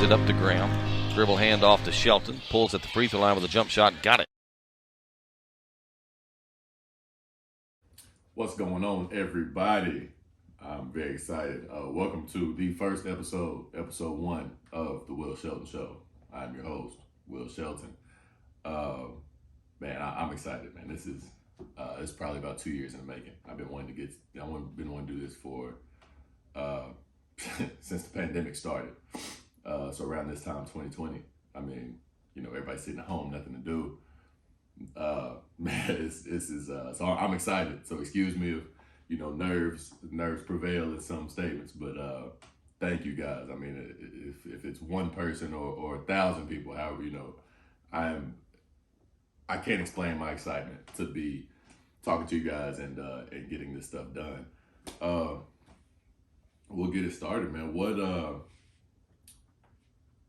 it up the ground. Dribble handoff to Shelton. Pulls at the free throw line with a jump shot. Got it. What's going on, everybody? I'm very excited. Welcome to the first episode 1 of the Will Shelton Show. I'm your host, Will Shelton. I'm excited, man. This is it's probably about 2 years in the making. I've been wanting to do this for since the pandemic started. So around this time, 2020. I mean, everybody's sitting at home, nothing to do. So I'm excited. So excuse me if nerves prevail in some statements, but thank you guys. I mean, if it's one person or 1,000 people, however, I can't explain my excitement to be talking to you guys and getting this stuff done. We'll get it started, man.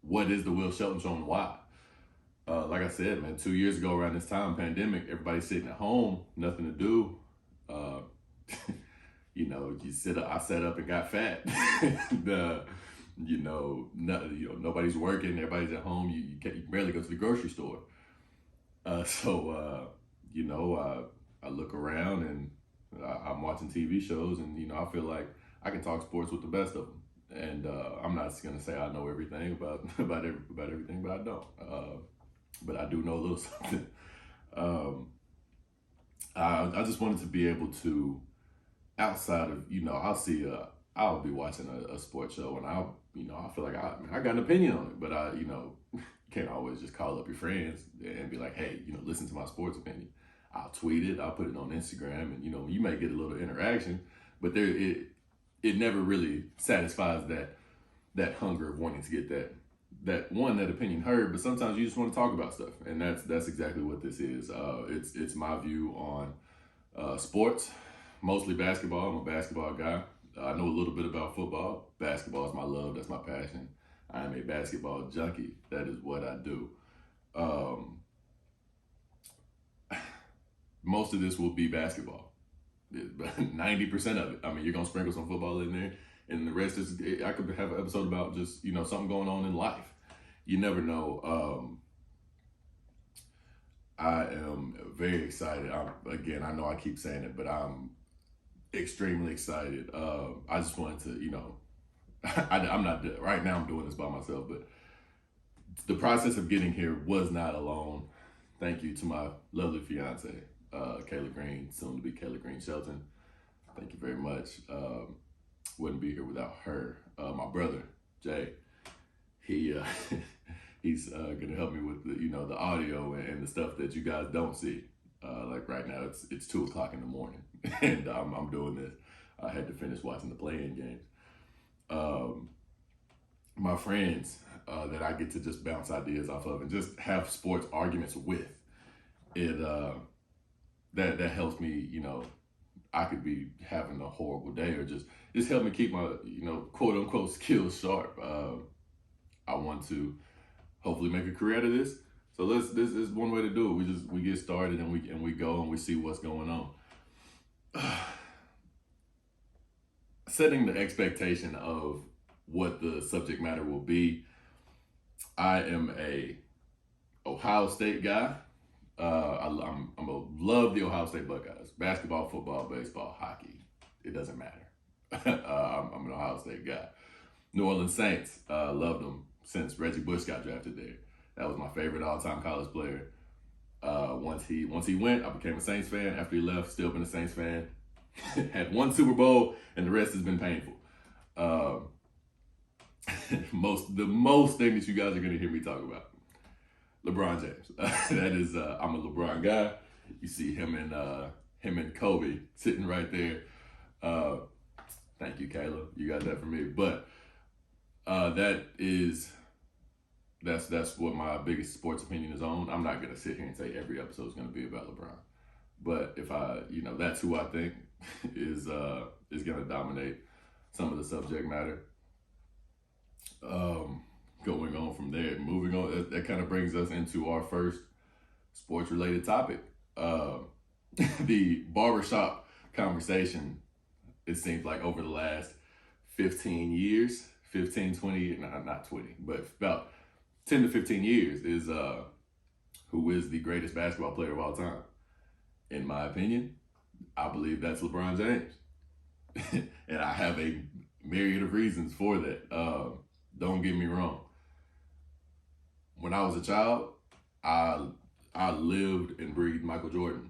What is the Will Shelton Show and why? Like I said, man, 2 years ago around this time, pandemic, everybody's sitting at home, nothing to do. I sat up and got fat. Nobody's working, everybody's at home. You barely go to the grocery store. I look around and I'm watching TV shows, and I feel like I can talk sports with the best of them. And I'm not gonna say I know everything about everything, but I don't. But I do know a little something. I just wanted to be able to, outside of, I'll be watching a sports show and I feel like I got an opinion on it, but you can't always just call up your friends and be like, hey, listen to my sports opinion. I'll tweet it, I'll put it on Instagram, and you may get a little interaction, but it never really satisfies that hunger of wanting to get that opinion heard. But sometimes you just want to talk about stuff, and that's exactly what this is. It's my view on sports, mostly basketball. I'm a basketball guy. I know a little bit about football. Basketball is my love. That's my passion. I am a basketball junkie. That is what I do. Most of this will be basketball. 90% of it. I mean, you're gonna sprinkle some football in there, and the rest is. I could have an episode about just something going on in life. You never know. I am very excited. I know I keep saying it, but I'm extremely excited. I just wanted to, I'm not right now. I'm doing this by myself, but the process of getting here was not alone. Thank you to my lovely fiance, Kayla Green, soon to be Kayla Green Shelton. Thank you very much. Wouldn't be here without her. My brother, Jay, he's gonna help me with the audio and the stuff that you guys don't see. Like right now, it's 2:00 in the morning, and I'm doing this. I had to finish watching the play-in games. My friends that I get to just bounce ideas off of and just have sports arguments with, it that helps me. I could be having a horrible day, or just help me keep my quote unquote skills sharp. I want to hopefully make a career out of this. So this is one way to do it. We get started and we go and we see what's going on. Setting the expectation of what the subject matter will be. I am a Ohio State guy. I'm a love the Ohio State Buckeyes. Basketball, football, baseball, hockey. It doesn't matter. I'm an Ohio State guy. New Orleans Saints. Loved them since Reggie Bush got drafted there. That was my favorite all-time college player. Once he went, I became a Saints fan. After he left, still been a Saints fan. Had one Super Bowl, and the rest has been painful. The most thing that you guys are gonna hear me talk about, LeBron James. That is, I'm a LeBron guy. You see him and Kobe sitting right there. Thank you, Kayla. You got that from me. But that's what my biggest sports opinion is on. I'm not gonna sit here and say every episode is gonna be about LeBron, but if that's who I think is gonna dominate some of the subject matter. Going on from there, moving on, that kind of brings us into our first sports related topic. The barbershop conversation, it seems like over the last 15 15, 20, not 20, but about 10 to 15 years is who is the greatest basketball player of all time. In my opinion, I believe that's LeBron James. And I have a myriad of reasons for that. Don't get me wrong. When I was a child, I lived and breathed Michael Jordan.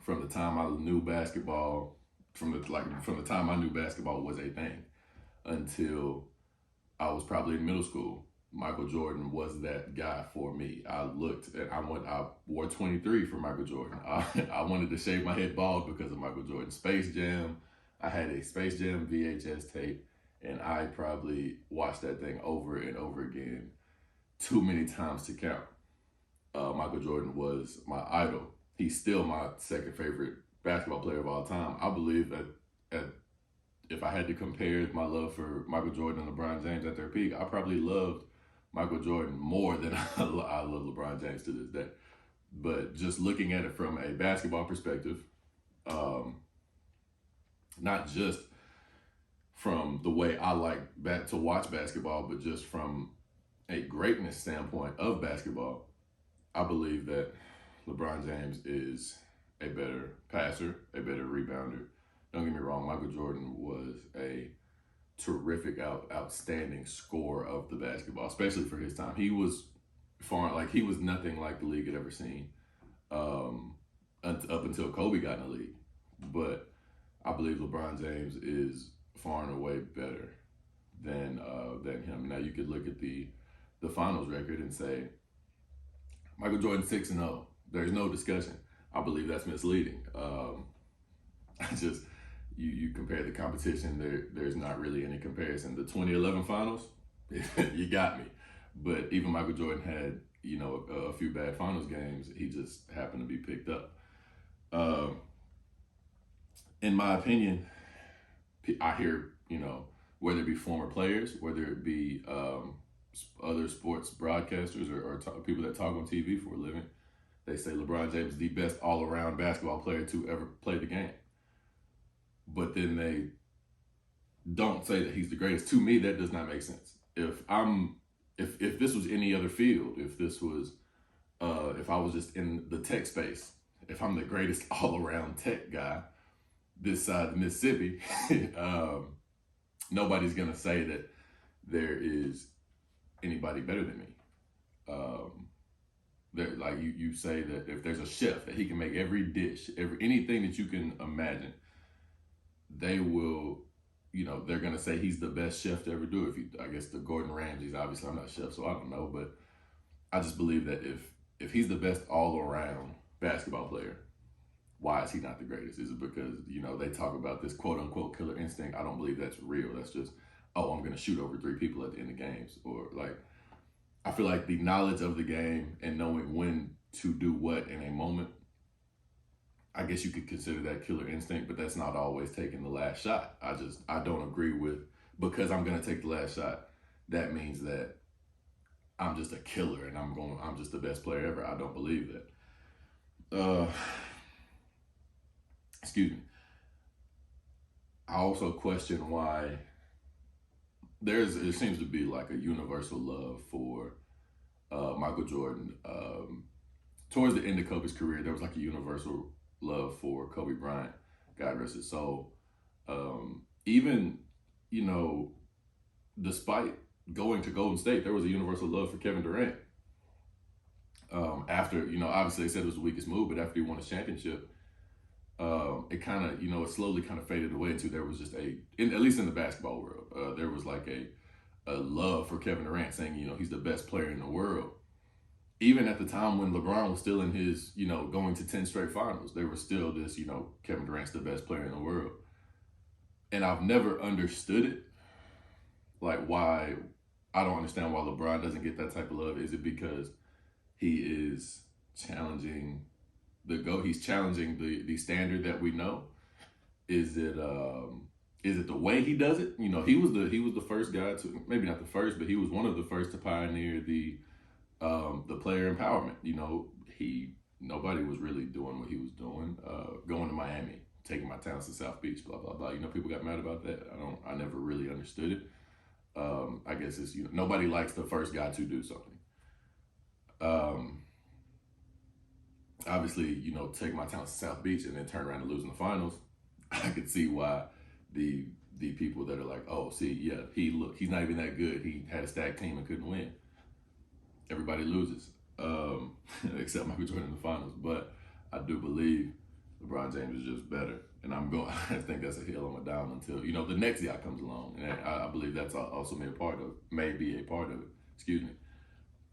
From the time I knew basketball, from the time I knew basketball was a thing, until I was probably in middle school, Michael Jordan was that guy for me. I wore 23 for Michael Jordan. I wanted to shave my head bald because of Michael Jordan. Space Jam, I had a Space Jam VHS tape, and I probably watched that thing over and over again, too many times to count. Michael Jordan was my idol. He's still my second favorite basketball player of all time. I believe that if I had to compare my love for Michael Jordan and LeBron James at their peak, I probably loved Michael Jordan more than I love LeBron James to this day. But just looking at it from a basketball perspective, not just from the way I like to watch basketball, but just from a greatness standpoint of basketball, I believe that LeBron James is a better passer, a better rebounder. Don't get me wrong, Michael Jordan was a terrific, outstanding scorer of the basketball, especially for his time. He was he was nothing like the league had ever seen up until Kobe got in the league. But I believe LeBron James is far and away better than him. Now you could look at the finals record and say Michael Jordan 6-0. There's no discussion. I believe that's misleading. You compare the competition, there's not really any comparison. The 2011 finals, you got me. But even Michael Jordan had, a few bad finals games. He just happened to be picked up. In my opinion, I hear, whether it be former players, whether it be other sports broadcasters or people that talk on TV for a living, they say LeBron James is the best all-around basketball player to ever play the game. But then they don't say that he's the greatest. To me, that does not make sense. If this was any other field, if I was just in the tech space, if I'm the greatest all-around tech guy this side of Mississippi, nobody's gonna say that there is anybody better than me. Like you say that if there's a chef that he can make every dish, anything that you can imagine, they will, they're gonna say he's the best chef to ever do it. I guess the Gordon Ramsays, obviously I'm not a chef, so I don't know, but I just believe that if he's the best all around basketball player, why is he not the greatest? Is it because, they talk about this quote unquote killer instinct? I don't believe that's real. That's just, I'm gonna shoot over 3 people at the end of games. Or I feel like the knowledge of the game and knowing when to do what in a moment, I guess you could consider that killer instinct, but that's not always taking the last shot. I don't agree with, because I'm going to take the last shot, that means that I'm just a killer and I'm just the best player ever. I don't believe that. Excuse me. I also question why it seems to be like a universal love for Michael Jordan. Towards the end of Kobe's career, there was like a universal love for Kobe Bryant, God rest his soul. Even, despite going to Golden State, there was a universal love for Kevin Durant. After, obviously they said it was the weakest move, but after he won a championship, it kind of, it slowly kind of faded away into there was just at least in the basketball world, there was like a love for Kevin Durant, saying, he's the best player in the world. Even at the time when LeBron was still in his, going to 10 straight finals, there was still this, Kevin Durant's the best player in the world. And I've never understood it. Like why, I don't understand why LeBron doesn't get that type of love. Is it because he is challenging the GOAT? He's challenging the standard that we know? Is it the way he does it? He was the first guy to, maybe not the first, but he was one of the first to pioneer the player empowerment. Nobody was really doing what he was doing. Going to Miami, taking my talents to South Beach, blah blah blah. People got mad about that. I never really understood it. I guess it's, nobody likes the first guy to do something. Obviously, take my talents to South Beach and then turn around and lose in the finals. I could see why the people that are like, oh, see, yeah, he's not even that good. He had a stacked team and couldn't win. Everybody loses, except Michael Jordan in the finals. But I do believe LeBron James is just better. And I think that's a hill I'm down until, the next guy comes along. And I believe that's also may be a part of it. Excuse me.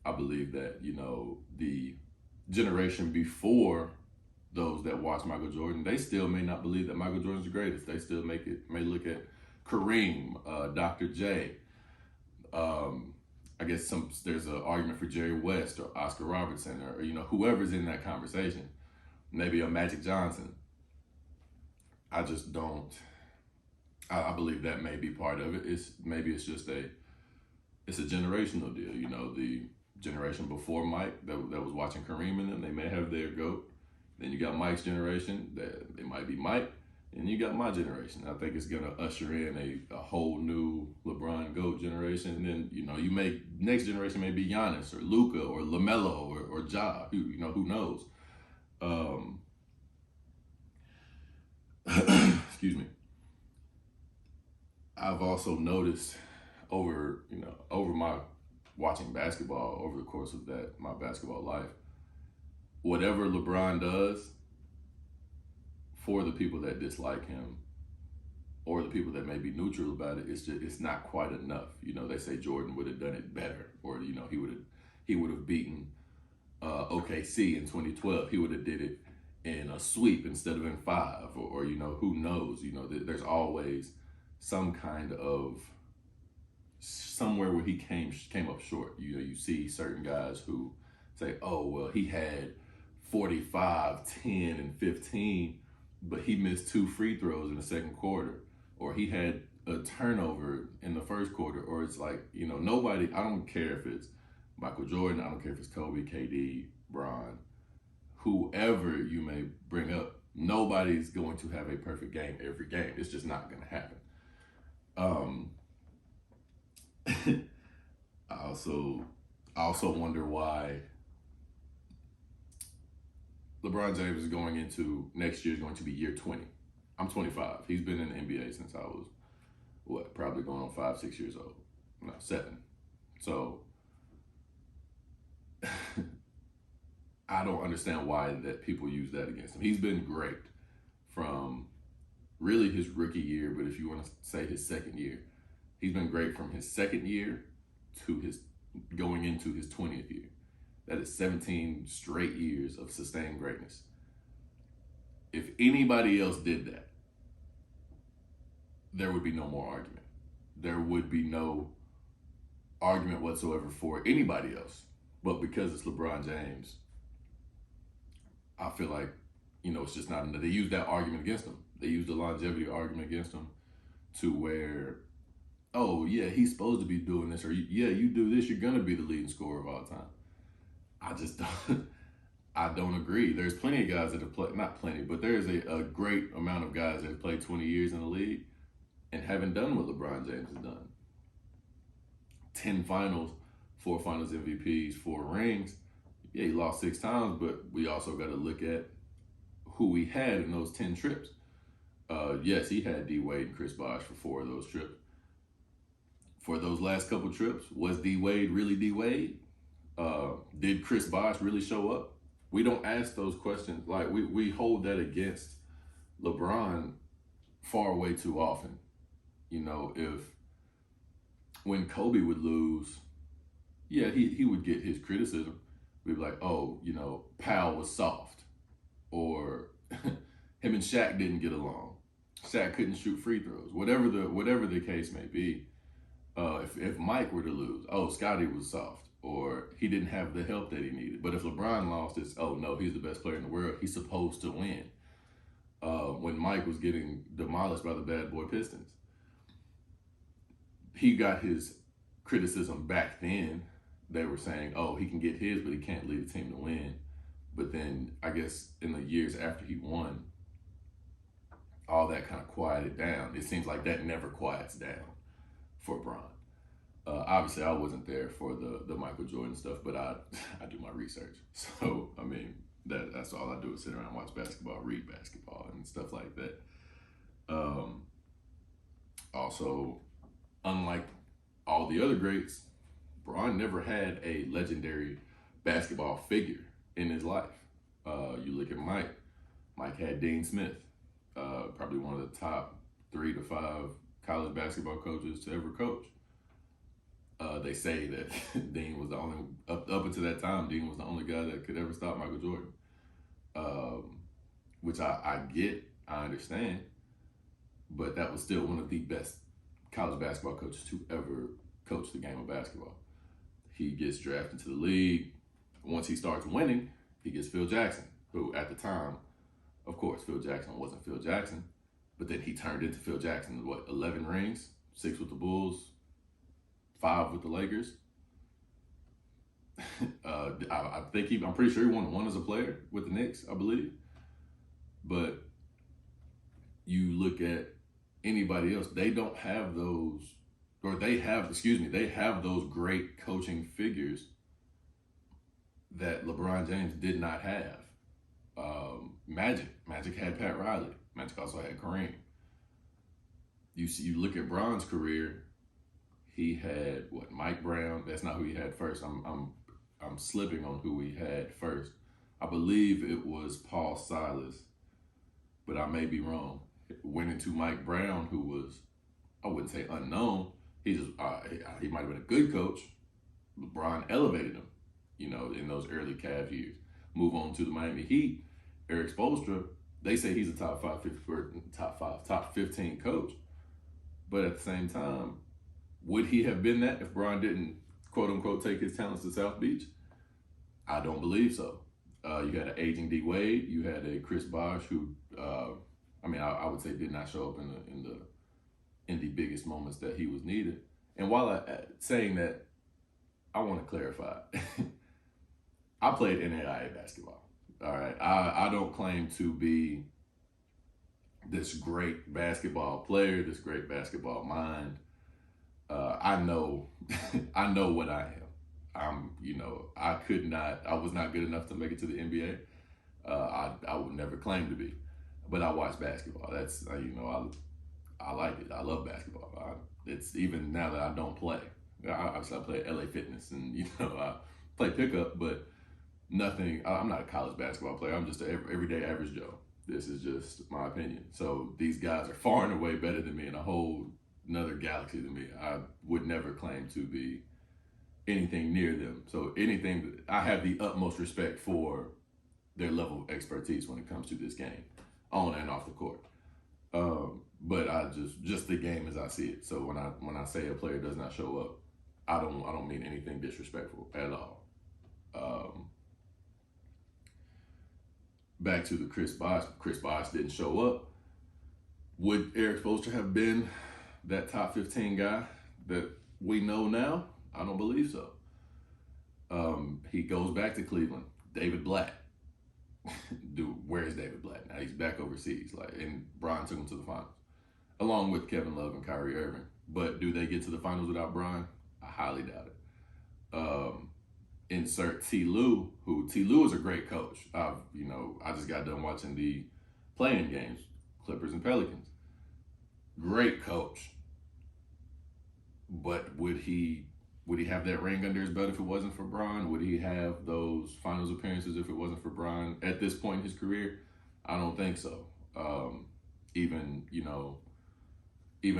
I believe that, the generation before those that watch Michael Jordan, they still may not believe that Michael Jordan's the greatest. They still may look at Kareem, Dr. J. I guess there's an argument for Jerry West or Oscar Robertson or whoever's in that conversation. Maybe a Magic Johnson. I just don't. I believe that may be part of it. It's just a generational deal. The generation before Mike that was watching Kareem and them, they may have their GOAT. Then you got Mike's generation, that it might be Mike, and you got my generation. I think it's gonna usher in a whole new LeBron GOAT generation. And then next generation may be Giannis or Luka or LaMelo or Ja. Who knows? Excuse me. I've also noticed over my watching basketball over the course of my basketball life, whatever LeBron does, for the people that dislike him or the people that may be neutral about it, it's not quite enough. They say Jordan would have done it better, or he would have beaten OKC in 2012. He would have did it in a sweep instead of in 5, or who knows? There's always some kind of somewhere where he came up short. You see certain guys who say, oh, well, he had 45, 10, and 15, but he missed 2 free throws in the second quarter, or he had a turnover in the first quarter, or it's like, nobody, I don't care if it's Michael Jordan, I don't care if it's Kobe, KD, Bron, whoever you may bring up, nobody's going to have a perfect game every game. It's just not going to happen. I also wonder why LeBron James is going into next year is going to be year 20. I'm 25. He's been in the NBA since I was, probably going on 5, 6 years old. No, 7. So I don't understand why that people use that against him. He's been great from really his rookie year, but if you want to say his second year, he's been great from his second year to his going into his 20th year. That is 17 straight years of sustained greatness. If anybody else did that, there would be no more argument. There would be no argument whatsoever for anybody else. But because it's LeBron James, I feel like, it's just not enough. They use that argument against him. They use the longevity argument against him to where, oh, yeah, he's supposed to be doing this, or yeah, you do this, you're going to be the leading scorer of all time. I just don't, I don't agree. There's plenty of guys that have played, not plenty, but there's a great amount of guys that have played 20 years in the league and haven't done what LeBron James has done. 10 finals, 4 finals MVPs, 4 rings. Yeah, he lost 6 times, but we also got to look at who he had in those 10 trips. Yes, he had D Wade and Chris Bosh for 4 of those trips. For those last couple trips, was D Wade really D Wade? Did Chris Bosh really show up? We don't ask those questions. Like we hold that against LeBron far way too often. If when Kobe would lose, yeah, he would get his criticism. We'd be like, oh, Powell was soft, or him and Shaq didn't get along. Shaq couldn't shoot free throws. Whatever the case may be. If Mike were to lose, oh, Scottie was soft, or he didn't have the help that he needed. But if LeBron lost, it's, oh no, he's the best player in the world. He's supposed to win. When Mike was getting demolished by the bad boy Pistons, he got his criticism back then. They were saying, oh, he can get his, but he can't lead the team to win. But then I guess in the years after he won, all that kind of quieted down. It seems like that never quiets down for Bron. Obviously, I wasn't there for the Michael Jordan stuff, but I I do my research. So I mean, that's all I do is sit around and watch basketball, read basketball, and stuff like that. Um, Also, unlike all the other greats, Bron never had a legendary basketball figure in his life. You look at Mike. Mike had Dean Smith, probably one of the top 3 to 5 college basketball coaches to ever coach. They say that Dean was the only up until that time. Dean was the only guy that could ever stop Michael Jordan, which I get, I understand, but that was still one of the best college basketball coaches to ever coach the game of basketball. He gets drafted into the league. Once he starts winning, he gets Phil Jackson, who at the time, of course, Phil Jackson wasn't Phil Jackson, but then he turned into Phil Jackson. What, 11 rings, 6 with the Bulls, 5 with the Lakers. I think I'm pretty sure he won 1 as a player with the Knicks, I believe. But you look at anybody else, they don't have those, or they have those great coaching figures that LeBron James did not have. Magic had Pat Riley. Magic also had Kareem. You look at Bron's career, he had Mike Brown. That's not who he had first. I'm slipping on who he had first. I believe it was Paul Silas, but I may be wrong. Went into Mike Brown, who was, I wouldn't say unknown. He just he might have been a good coach. LeBron elevated him, in those early Cavs years. Move on to the Miami Heat. Eric Spoelstra, they say he's a top 15 coach. But at the same time, would he have been that if Bron didn't, quote unquote, take his talents to South Beach? I don't believe so. You had an aging D Wade. You had a Chris Bosh who, I would say did not show up in the biggest moments that he was needed. And while saying that, I want to clarify. I played NAIA basketball. All right. I don't claim to be this great basketball player, this great basketball mind. I know what I am. I was not good enough to make it to the NBA. I would never claim to be, but I watch basketball. That's, I like it. I love basketball. It's even now that I don't play. Obviously, I play LA Fitness and, I play pickup, but nothing. I'm not a college basketball player. I'm just an everyday average Joe. This is just my opinion. So these guys are far and away better than me in a whole another galaxy than me. I would never claim to be anything near them. So I have the utmost respect for their level of expertise when it comes to this game, on and off the court. But I just the game as I see it. So when I say a player does not show up, I don't mean anything disrespectful at all. Back to the Chris Bosh. Chris Bosh didn't show up. Would Eric Spoelstra have been that top 15 guy that we know now? I don't believe so. He goes back to Cleveland. David Blatt. Dude, where's David Blatt? Now he's back overseas. And Bron took him to the finals, along with Kevin Love and Kyrie Irving. But do they get to the finals without Bron? I highly doubt it. Insert T. Lue, who T. Lue is a great coach. I just got done watching the playing games, Clippers and Pelicans. Great coach. But would he have that ring under his belt if it wasn't for Bron? Would he have those finals appearances if it wasn't for Bron at this point in his career? I don't think so. Even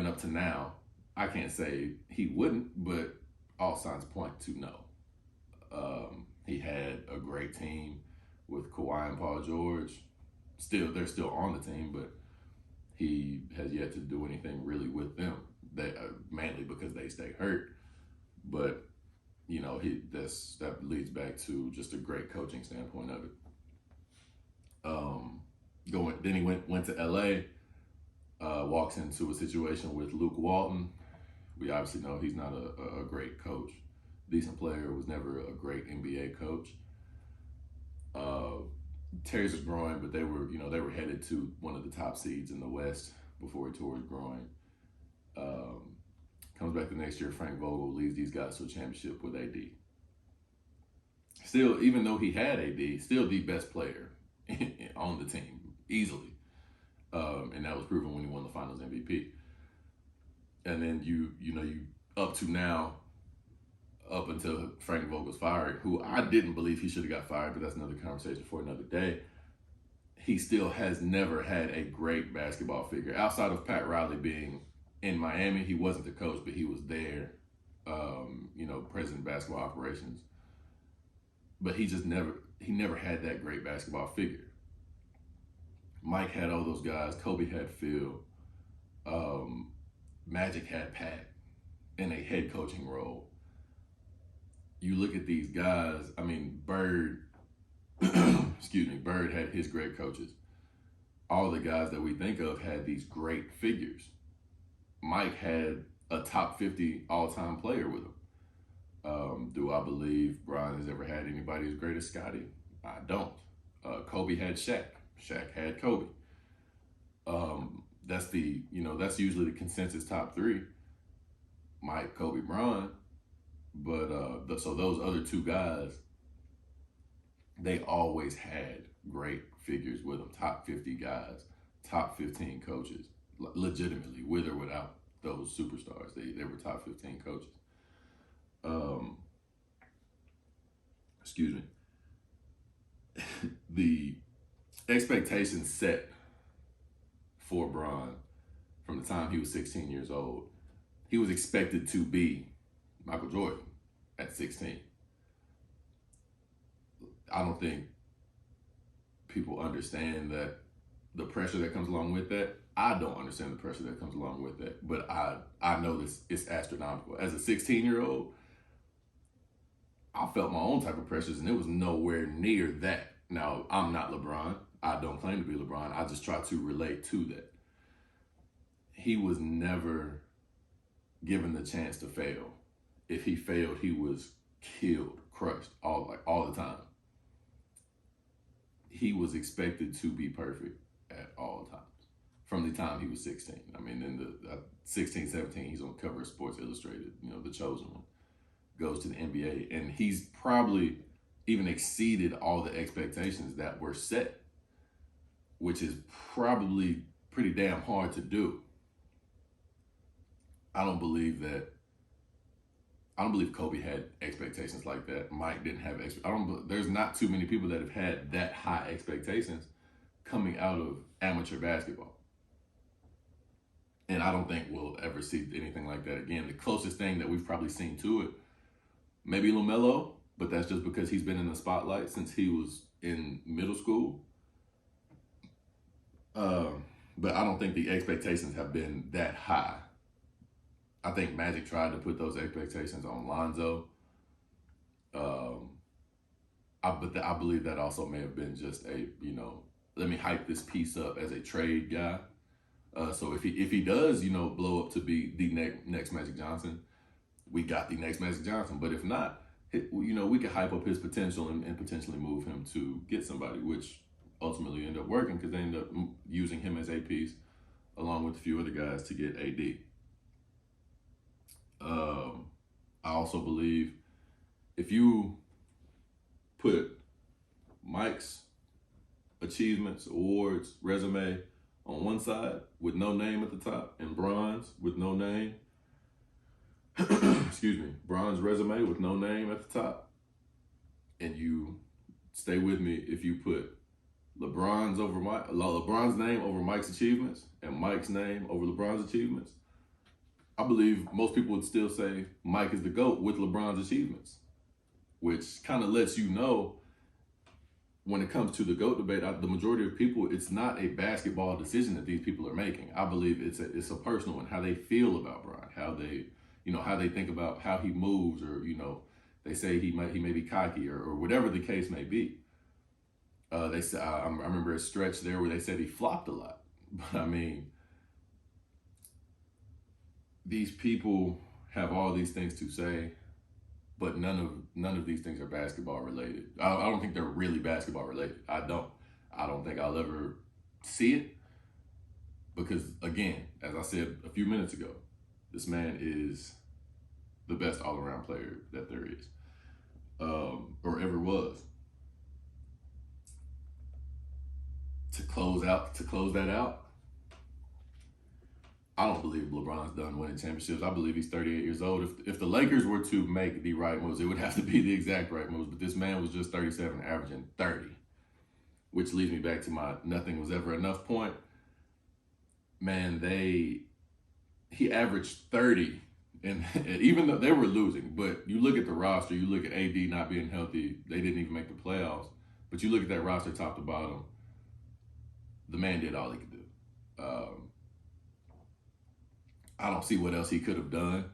up to now, I can't say he wouldn't, but all signs point to no. He had a great team with Kawhi and Paul George. They're still on the team, but he has yet to do anything really with them. Mainly because they stay hurt. But that leads back to just a great coaching standpoint of it. Then he went to LA. Walks into a situation with Luke Walton. We obviously know he's not a great coach. Decent player, was never a great NBA coach. Tears his groin, but they were headed to one of the top seeds in the West before he tore his groin. Comes back the next year, Frank Vogel leads these guys to a championship with AD. Still, even though he had AD, still the best player on the team, easily. And that was proven when he won the Finals MVP. And then you up to now, up until Frank Vogel's fired, who I didn't believe he should have got fired, but that's another conversation for another day. He still has never had a great basketball figure. Outside of Pat Riley being in Miami, he wasn't the coach, but he was there, president of basketball operations. But he never had that great basketball figure. Mike had all those guys. Kobe had Phil. Magic had Pat in a head coaching role. You look at these guys, I mean, Bird, Bird had his great coaches. All the guys that we think of had these great figures. Mike had a top 50 all-time player with him. Do I believe Brian has ever had anybody as great as Scottie? I don't. Kobe had Shaq. Shaq had Kobe. That's usually the consensus top three. Mike, Kobe, Bron. But so those other two guys, they always had great figures with them. Top 50 guys, top 15 coaches, legitimately, with or without those superstars. They were top 15 coaches. The expectations set for Bron from the time he was 16 years old, he was expected to be Michael Jordan at 16. I don't think people understand that the pressure that comes along with that. I don't understand the pressure that comes along with that, but I know this is astronomical. As a 16-year-old, I felt my own type of pressures, and it was nowhere near that. Now, I'm not LeBron. I don't claim to be LeBron. I just try to relate to that. He was never given the chance to fail. If he failed, he was killed, crushed, all the time. He was expected to be perfect at all times from the time he was 16. I mean, in the 16, 17, he's on the cover of Sports Illustrated, the chosen one. Goes to the NBA, and he's probably even exceeded all the expectations that were set, which is probably pretty damn hard to do. I don't believe Kobe had expectations like that. Mike didn't have there's not too many people that have had that high expectations coming out of amateur basketball. And I don't think we'll ever see anything like that again. The closest thing that we've probably seen to it, maybe LaMelo, but that's just because he's been in the spotlight since he was in middle school. But I don't think the expectations have been that high. I think Magic tried to put those expectations on Lonzo. But I believe that also may have been just let me hype this piece up as a trade guy. So if he does, blow up to be the next Magic Johnson, we got the next Magic Johnson. But if not, we could hype up his potential and potentially move him to get somebody, which ultimately ended up working because they ended up using him as a piece along with a few other guys to get AD. I also believe if you put Mike's achievements, awards, resume on one side with no name at the top, and Bron's with no name, Bron's resume with no name at the top, and you stay with me if you put LeBron's name over Mike's achievements and Mike's name over LeBron's achievements, I believe most people would still say Mike is the GOAT with LeBron's achievements, which kind of lets you know when it comes to the GOAT debate, the majority of people, it's not a basketball decision that these people are making. I believe it's a personal one, how they feel about Bron, how they think about how he moves, or, they say he may be cocky or whatever the case may be. They say, I remember a stretch there where they said he flopped a lot. But I mean, these people have all these things to say, but none of these things are basketball related. I don't think they're really basketball related. I don't think I'll ever see it because, again, as I said a few minutes ago, This man is the best all-around player that there is, or ever was. To close that out, I don't believe LeBron's done winning championships. I believe he's 38 years old. If the Lakers were to make the right moves, it would have to be the exact right moves. But this man was just 37, averaging 30, which leads me back to my nothing was ever enough point. Man, he averaged 30, and even though they were losing, but you look at the roster, you look at AD not being healthy, they didn't even make the playoffs. But you look at that roster top to bottom, the man did all he could do. I don't see what else he could have done.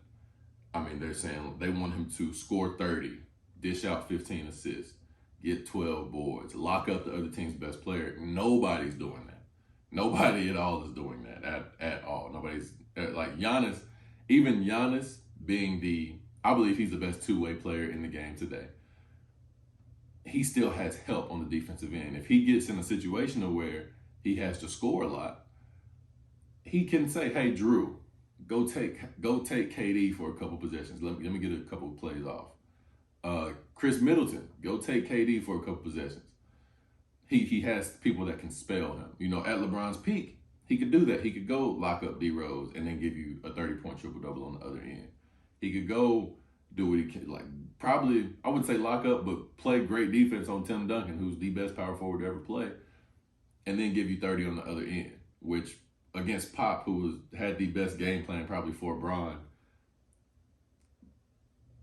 I mean, they're saying they want him to score 30, dish out 15 assists, get 12 boards, lock up the other team's best player. Nobody's doing that. Nobody at all is doing that at all. Nobody's like Giannis, even Giannis being I believe he's the best two-way player in the game today. He still has help on the defensive end. If he gets in a situation where he has to score a lot, he can say, hey, Drew, go take KD for a couple possessions. Let me get a couple of plays off. Chris Middleton, go take KD for a couple possessions. He has people that can spell him. You know, at LeBron's peak, he could do that. He could go lock up D Rose and then give you a 30-point triple-double on the other end. He could go do what he can, like probably, I wouldn't say lock up, but play great defense on Tim Duncan, who's the best power forward to ever play, and then give you 30 on the other end, which against Pop, who had the best game plan probably for Bron.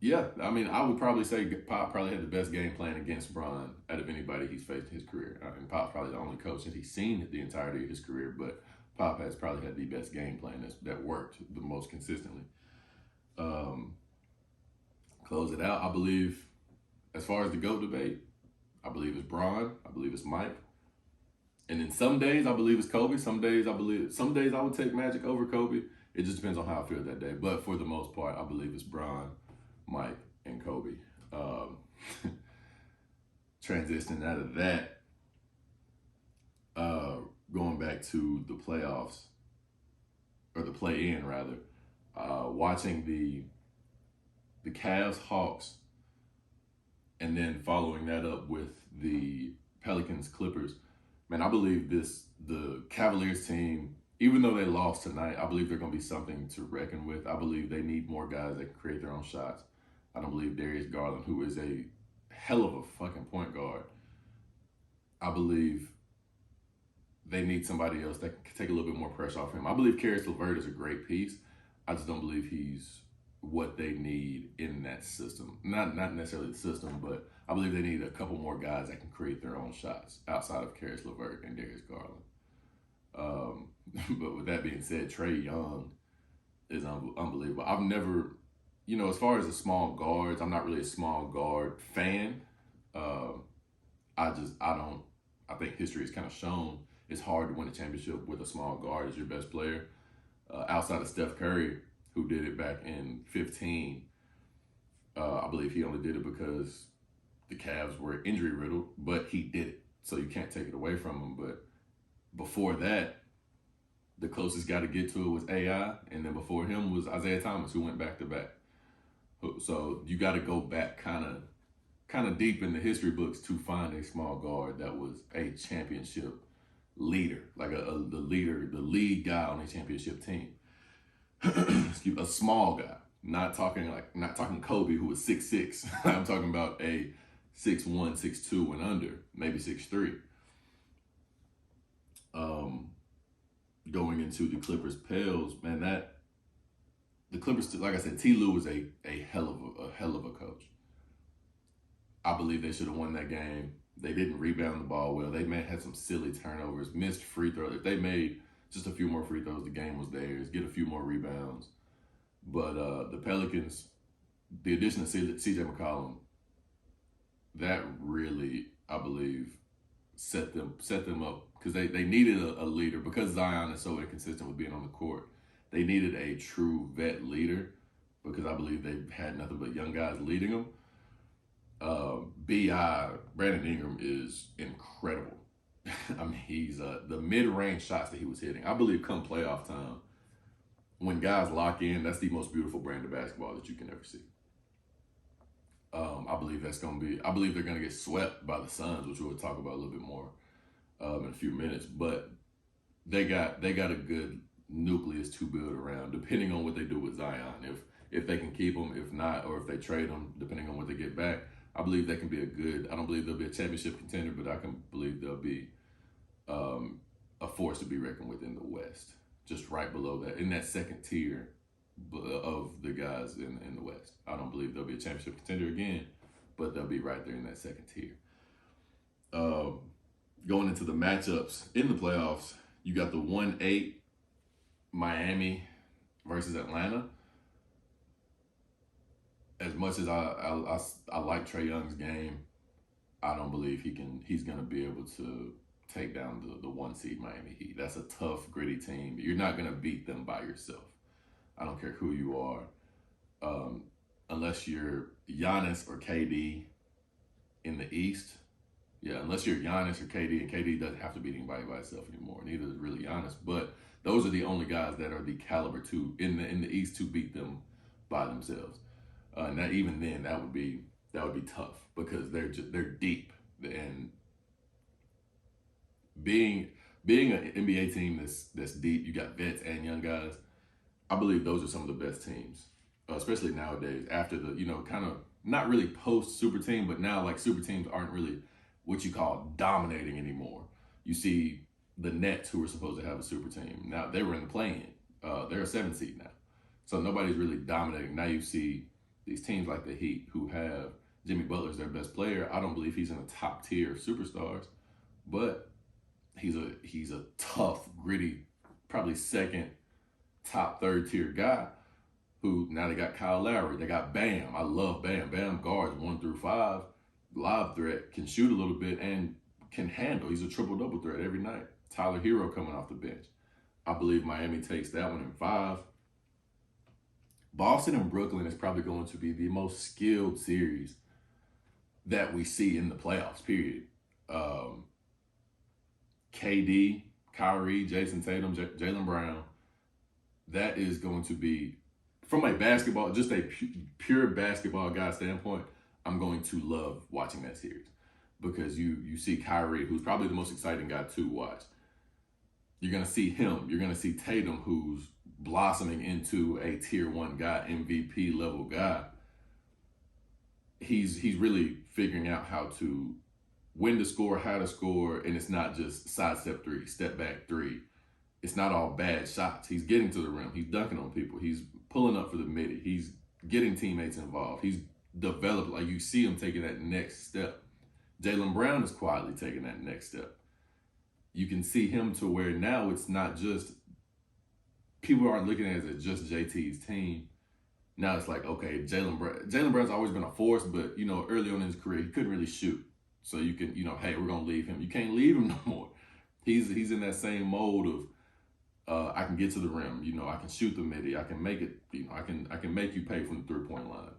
Yeah, I mean, I would probably say Pop probably had the best game plan against Bron out of anybody he's faced in his career. And Pop's probably the only coach that he's seen the entirety of his career, but Pop has probably had the best game plan that worked the most consistently. Close it out, I believe, as far as the GOAT debate, I believe it's Bron, I believe it's Mike. And then some days I believe it's Kobe. Some days I would take Magic over Kobe. It just depends on how I feel that day. But for the most part, I believe it's Bron, Mike, and Kobe. Transitioning out of that, going back to the playoffs, or the play-in rather, watching the Cavs Hawks, and then following that up with the Pelicans Clippers. Man, I believe the Cavaliers team, even though they lost tonight, I believe they're going to be something to reckon with. I believe they need more guys that can create their own shots. I don't believe Darius Garland, who is a hell of a fucking point guard, I believe they need somebody else that can take a little bit more pressure off him. I believe Caris LeVert is a great piece. I just don't believe he's what they need in that system. Not necessarily the system, but I believe they need a couple more guys that can create their own shots outside of Caris LeVert and Darius Garland. But with that being said, Trae Young is unbelievable. I've never, as far as the small guards, I'm not really a small guard fan. I think history has kind of shown it's hard to win a championship with a small guard as your best player. Outside of Steph Curry, who did it back in 2015, I believe he only did it because the Cavs were injury riddled, but he did it. So you can't take it away from him. But before that, the closest guy to get to it was AI, and then before him was Isaiah Thomas, who went back to back. So you got to go back kind of deep in the history books to find a small guard that was a championship leader, like the lead guy on a championship team. Excuse me, a small guy. Not talking Kobe, who was 6'6". I'm talking about a 6'1", 6'2", and under, maybe 6'3". Going into the Clippers Pels, man, the Clippers, like I said, T. Lue was a hell of a coach. I believe they should have won that game. They didn't rebound the ball well. They had some silly turnovers, missed free throws. If they made just a few more free throws, the game was theirs. Get a few more rebounds. But the Pelicans, the addition of C.J. McCollum, that really, I believe, set them up, because they needed a leader, because Zion is so inconsistent with being on the court. They needed a true vet leader, because I believe they had nothing but young guys leading them. Brandon Ingram is incredible. I mean, he's the mid-range shots that he was hitting. I believe come playoff time, when guys lock in, that's the most beautiful brand of basketball that you can ever see. I believe that's going to be. I believe they're going to get swept by the Suns, which we'll talk about a little bit more in a few minutes. But they got a good nucleus to build around, depending on what they do with Zion. If they can keep him, if not, or if they trade him, depending on what they get back, I believe they can be a good. I don't believe they'll be a championship contender, but I can believe they'll be a force to be reckoned with in the West, just right below that, in that second tier of the guys in the West. I don't believe they'll be a championship contender again, but they'll be right there in that second tier. Going into the matchups in the playoffs, you got the 1-8 Miami versus Atlanta. As much as I like Trae Young's game, I don't believe he's gonna be able to take down the 1 seed Miami Heat. That's a tough, gritty team. You're not gonna beat them by yourself. I don't care who you are, unless you're Giannis or KD in the East. Yeah, unless you're Giannis or KD, and KD doesn't have to beat anybody by himself anymore. Neither is really Giannis, but those are the only guys that are the caliber to in the East to beat them by themselves. Now, even then, that would be tough because they're deep, and being an NBA team that's deep, you got vets and young guys. I believe those are some of the best teams, especially nowadays. After the kind of not really post super team, but now like super teams aren't really what you call dominating anymore. You see the Nets, who were supposed to have a super team, now they were in the play-in. They're a 7 seed now, so nobody's really dominating. Now you see these teams like the Heat, who have Jimmy Butler's their best player. I don't believe he's in the top tier of superstars, but he's a tough, gritty, probably second, top third tier guy. Who now they got Kyle Lowry, they got Bam. I love Bam. Bam guards 1 through 5, live threat, can shoot a little bit and can handle. He's a triple double threat every night. Tyler Hero coming off the bench. I believe Miami takes that one in 5. Boston and Brooklyn is probably going to be the most skilled series that we see in the playoffs, period. KD, Kyrie, Jason Tatum, Jaylen Brown. That is going to be, from a basketball, just a pure basketball guy standpoint, I'm going to love watching that series because you see Kyrie, who's probably the most exciting guy to watch. You're going to see him. You're going to see Tatum, who's blossoming into a tier 1 guy, MVP level guy. He's really figuring out how to when to score, how to score, and it's not just sidestep 3, step back 3. It's not all bad shots. He's getting to the rim. He's dunking on people. He's pulling up for the midi. He's getting teammates involved. He's developed, like you see him taking that next step. Jaylen Brown is quietly taking that next step. You can see him to where now it's not just, people aren't looking at it as just JT's team. Now it's like, okay, Jaylen Brown's always been a force, but, early on in his career, he couldn't really shoot. So you can, hey, we're going to leave him. You can't leave him no more. He's in that same mode of, I can get to the rim, I can shoot the midi, I can make it, I can make you pay from the 3-point line.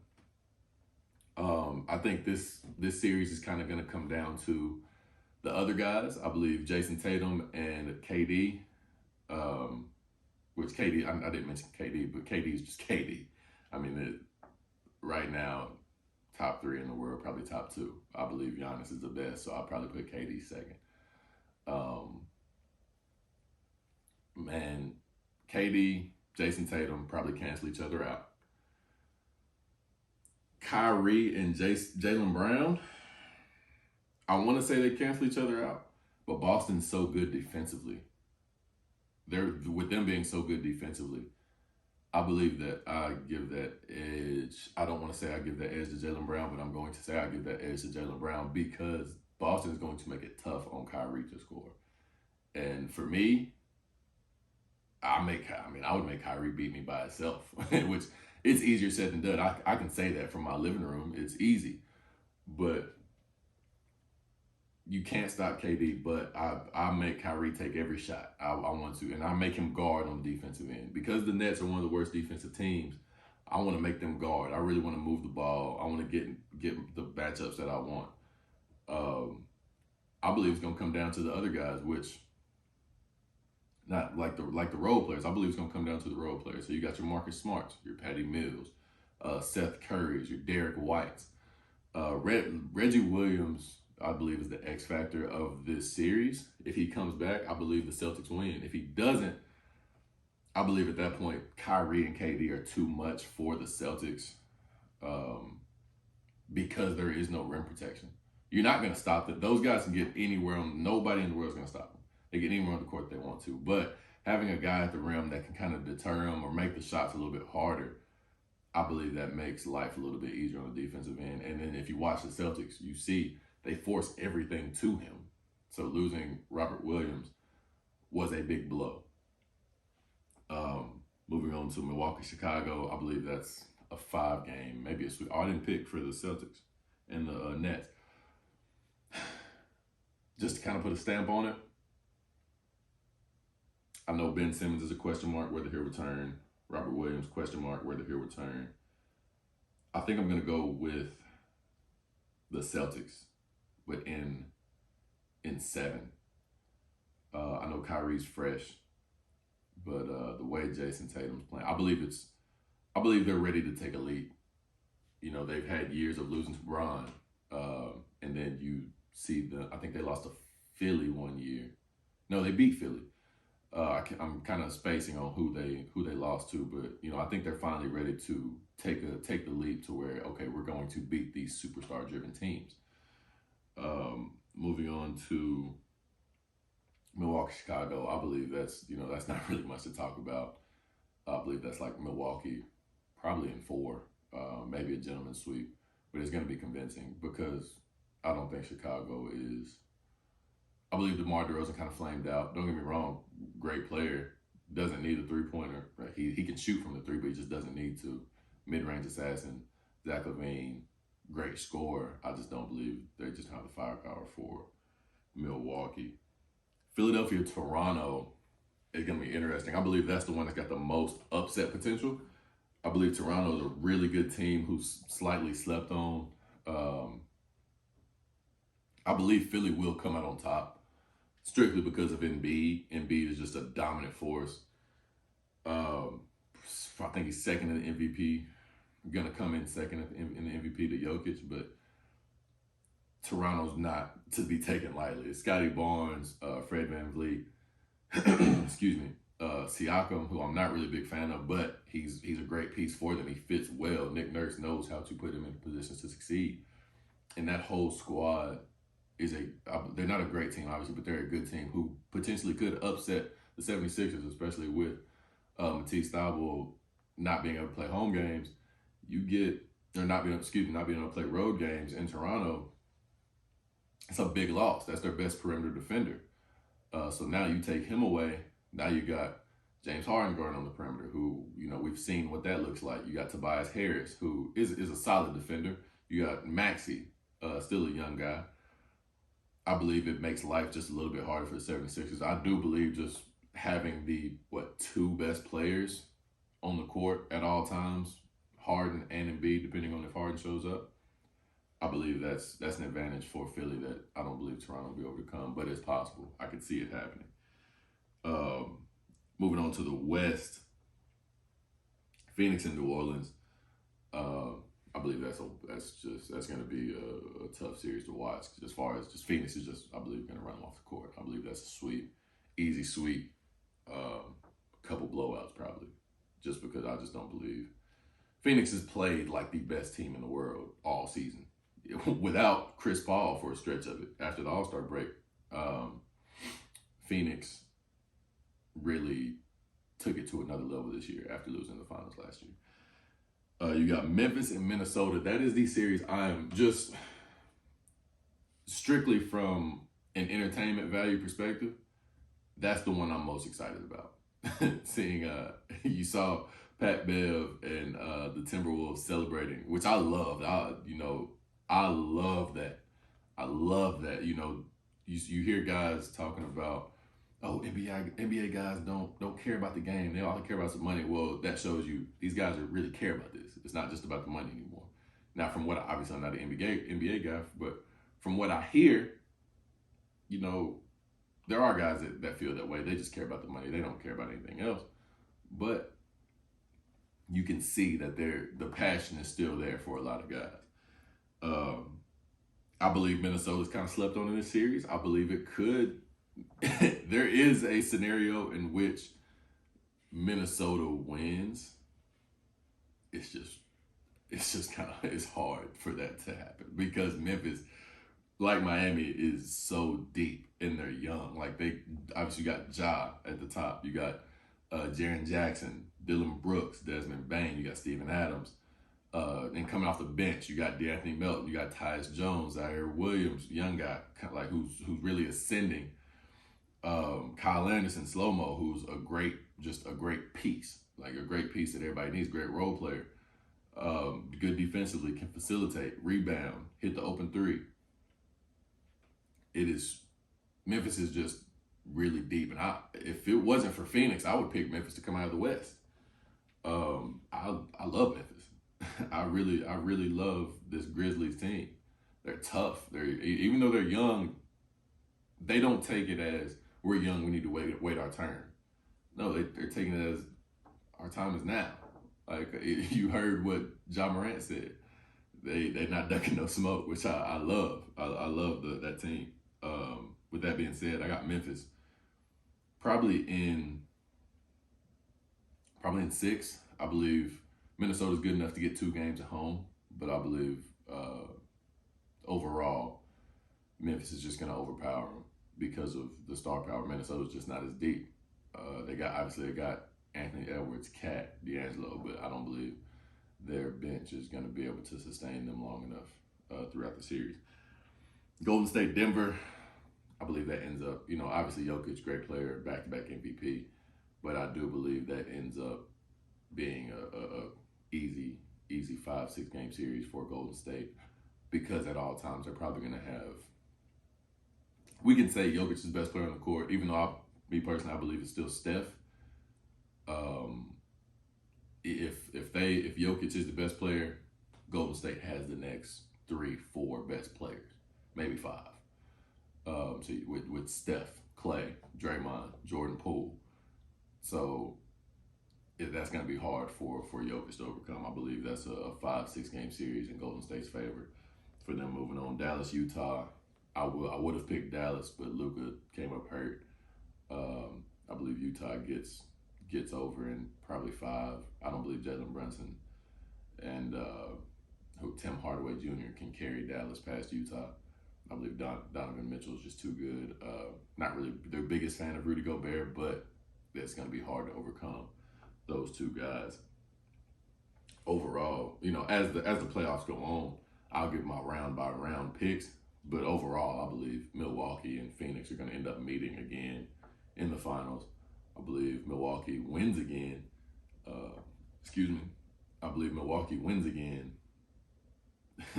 I think this series is kind of going to come down to the other guys. I believe Jason Tatum and KD, which KD, I didn't mention KD, but KD is just KD. I mean, right now, top 3 in the world, probably top 2. I believe Giannis is the best, so I'll probably put KD second. Man, KD, Jason Tatum probably cancel each other out. Kyrie and Jaylen Brown, I want to say they cancel each other out, but Boston's so good defensively. With them being so good defensively, I believe that I give that edge. I don't want to say I give that edge to Jaylen Brown, but I'm going to say I give that edge to Jaylen Brown because Boston is going to make it tough on Kyrie to score. And for me, I would make Kyrie beat me by itself, which it's easier said than done. I can say that from my living room. It's easy, but you can't stop KD. But I make Kyrie take every shot. I want to, and I make him guard on the defensive end because the Nets are one of the worst defensive teams. I want to make them guard. I really want to move the ball. I want to get the matchups that I want. I believe it's going to come down to the other guys, which not like the role players. I believe it's going to come down to the role players. So you got your Marcus Smarts, your Patty Mills, Seth Curry's, your Derek Whites, Reggie Williams. I believe is the X factor of this series. If he comes back, I believe the Celtics win. If he doesn't, I believe at that point Kyrie and KD are too much for the Celtics, because there is no rim protection. You're not going to stop them. Those guys can get anywhere. Nobody in the world is going to stop them. They get anywhere on the court they want to. But having a guy at the rim that can kind of deter them or make the shots a little bit harder, I believe that makes life a little bit easier on the defensive end. And then if you watch the Celtics, you see they force everything to him. So losing Robert Williams was a big blow. Moving on to Milwaukee, Chicago, I believe that's a 5-game, maybe a sweep. I didn't pick for the Celtics and the Nets. Just to kind of put a stamp on it, I know Ben Simmons is a question mark whether he'll return. Robert Williams, question mark whether he'll return. I think I'm going to go with the Celtics, but in 7. I know Kyrie's fresh, but the way Jason Tatum's playing, I believe they're ready to take a leap. You know, they've had years of losing to Bron, and then you see I think they lost to Philly one year. No, they beat Philly. I'm kind of spacing on who they lost to, but you know, I think they're finally ready to take the leap to where, okay, we're going to beat these superstar driven teams. Moving on to Milwaukee, Chicago, I believe that's not really much to talk about. I believe that's like Milwaukee, probably in 4, maybe a gentleman's sweep, but it's going to be convincing because I don't think Chicago is. I believe DeMar DeRozan kind of flamed out. Don't get me wrong, great player, doesn't need a 3-pointer. Right? He can shoot from the 3, but he just doesn't need to. Mid-range assassin, Zach LaVine, great scorer. I just don't believe they just have the firepower for Milwaukee. Philadelphia, Toronto is going to be interesting. I believe that's the one that's got the most upset potential. I believe Toronto is a really good team who's slightly slept on. I believe Philly will come out on top strictly because of Embiid. Embiid is just a dominant force. I think he's second in the MVP. Going to come in second in the MVP to Jokic, but Toronto's not to be taken lightly. It's Scotty Barnes, Fred VanVleet, excuse me, Siakam, who I'm not really a big fan of, but he's a great piece for them. He fits well. Nick Nurse knows how to put him in positions to succeed. And that whole squad they're not a great team, obviously, but they're a good team who potentially could upset the 76ers, especially with Matisse Thybulle not being able to play home games. Not being able to play road games in Toronto. It's a big loss. That's their best perimeter defender. So now you take him away. Now you got James Harden guarding on the perimeter, who, you know, we've seen what that looks like. You got Tobias Harris, who is a solid defender. You got Maxey, still a young guy. I believe it makes life just a little bit harder for the 76ers. I do believe just having the 2 best players on the court at all times, Harden and Embiid, depending on if Harden shows up, I believe that's an advantage for Philly that I don't believe Toronto will be able to come, but it's possible. I could see it happening. Moving on to the West, Phoenix and New Orleans. I believe that's going to be a tough series to watch. As far as just Phoenix is I believe, going to run them off the court. I believe that's a sweep, easy sweep, a couple blowouts probably, just because I just don't believe Phoenix has played like the best team in the world all season without Chris Paul for a stretch of it. After the All-Star break, Phoenix really took it to another level this year after losing the finals last year. You got Memphis and Minnesota. That is the series I am just strictly from an entertainment value perspective. That's the one I'm most excited about. Seeing, you saw Pat Bev and the Timberwolves celebrating, which I loved. I love that. I love that. You know, you hear guys talking about, oh, NBA guys don't care about the game. They all care about some money. Well, that shows you these guys really care about this. It's not just about the money anymore. Now, from what obviously I'm not an NBA guy, but from what I hear, you know, there are guys that feel that way. They just care about the money. They don't care about anything else. But you can see that the passion is still there for a lot of guys. I believe Minnesota's kind of slept on in this series. I believe it could. There is a scenario in which Minnesota wins. It's just kind of, it's hard for that to happen because Memphis, like Miami, is so deep and they're young. Like they obviously got Ja at the top. You got Jaren Jackson, Dylan Brooks, Desmond Bane. You got Steven Adams. And coming off the bench, you got DeAnthony Melton. You got Tyus Jones, Zaire Williams, young guy, kind of like who's really ascending. Kyle Anderson, slow-mo, who's just a great piece, like a great piece that everybody needs. Great role player. Good defensively, can facilitate, rebound, hit the open three. Memphis is just really deep. And if it wasn't for Phoenix, I would pick Memphis to come out of the West. I love Memphis. I really love this Grizzlies team. They're tough. Even though they're young, they don't take it as we're young, we need to wait our turn. No, they're taking it as our time is now. Like you heard what Ja Morant said. They're not ducking no smoke, which I love. I love that team. With that being said, I got Memphis probably in 6. I believe Minnesota's good enough to get 2 games at home, but I believe overall Memphis is just going to overpower them because of the star power. Minnesota's just not as deep. They got Anthony Edwards, Cat, D'Angelo, but I don't believe their bench is going to be able to sustain them long enough throughout the series. Golden State, Denver, I believe that ends up, obviously Jokic, great player, back-to-back MVP, but I do believe that ends up being a easy 5-6 game series for Golden State because at all times they're probably going to have, we can say Jokic is the best player on the court, even though me personally, I believe it's still Steph. If Jokic is the best player, Golden State has the next 3-4 best players, maybe 5. So with Steph, Clay, Draymond, Jordan Poole. So that's going to be hard for Jokic to overcome. I believe that's a 5-6 game series in Golden State's favor for them moving on. Dallas, Utah. I would have picked Dallas, but Luka came up hurt. I believe Utah gets over in probably 5. I don't believe Jalen Brunson and Tim Hardaway Jr. can carry Dallas past Utah. I believe Donovan Mitchell is just too good. Not really their biggest fan of Rudy Gobert, but it's going to be hard to overcome those 2 guys. Overall, as the playoffs go on, I'll give my round by round picks. But overall, I believe Milwaukee and Phoenix are going to end up meeting again in the finals. I believe Milwaukee wins again. I believe Milwaukee wins again.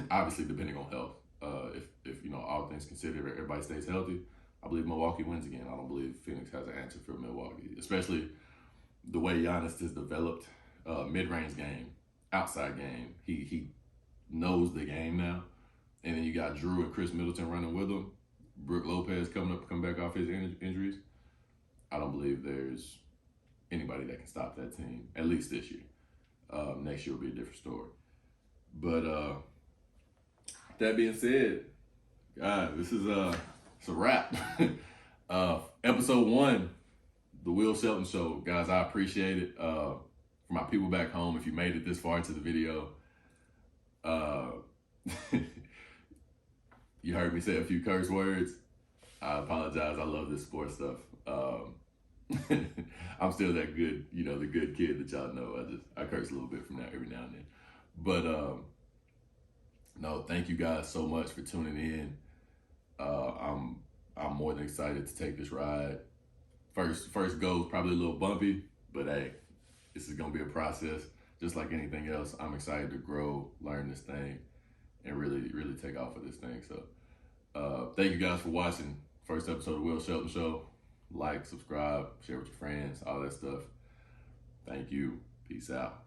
Obviously, depending on health. If all things considered, everybody stays healthy, I believe Milwaukee wins again. I don't believe Phoenix has an answer for Milwaukee, especially the way Giannis has developed mid-range game, outside game. He knows the game now. And then you got Drew and Chris Middleton running with him. Brook Lopez come back off his injuries. I don't believe there's anybody that can stop that team, at least this year. Next year will be a different story. But that being said, guys, this is it's a wrap. Episode 1, The Will Shelton Show. Guys, I appreciate it. For my people back home, if you made it this far into the video, you heard me say a few curse words. I apologize. I love this sports stuff. I'm still that good, the good kid that y'all know. I curse a little bit from that every now and then. But no, thank you guys so much for tuning in. I'm more than excited to take this ride. First go is probably a little bumpy, but hey, this is gonna be a process. Just like anything else, I'm excited to grow, learn this thing, and really take off with this thing. So thank you guys for watching first episode of the Will Shelton Show. Like, subscribe, share with your friends, all that stuff. Thank you. Peace out.